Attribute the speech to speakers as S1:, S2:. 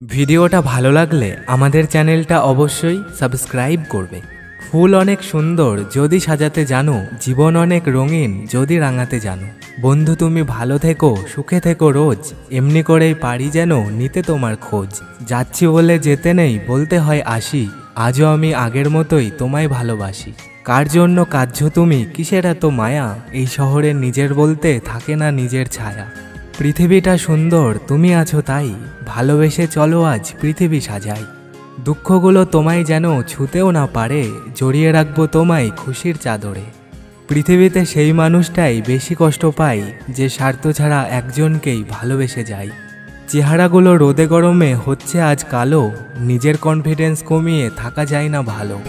S1: ভিডিওটা ভালো লাগলে আমাদের চ্যানেলটা অবশ্যই সাবস্ক্রাইব করবে। ফুল অনেক সুন্দর যদি সাজাতে জানো, জীবন অনেক রঙিন যদি রাঙাতে জানো। বন্ধু তুমি ভালো থেকো, সুখে থেকো রোজ, এমনি করেই পারি যেন নিতে তোমার খোঁজ। যাচ্ছি বলে যেতে নেই, বলতে হয় আসি, আজও আমি আগের মতোই তোমায় ভালোবাসি। কার জন্য কাঁদছো তুমি, কিসের এত মায়া, এই শহরে নিজের বলতে থাকে না নিজের ছায়া। পৃথিবীটা সুন্দর তুমি আছো তাই, ভালোবেসে চলো আজ পৃথিবী সাজাই। দুঃখগুলো তোমায় যেন ছুতেও না পারে, জড়িয়ে রাখবো তোমায় খুশির চাদরে। পৃথিবীতে সেই মানুষটাই বেশি কষ্ট পায়, যে স্বার্থ ছাড়া একজনকেই ভালোবেসে যায়। চেহারাগুলো রোদে গরমে হচ্ছে আজ কালো, নিজের কনফিডেন্স কমিয়ে থাকা যায় না ভালো।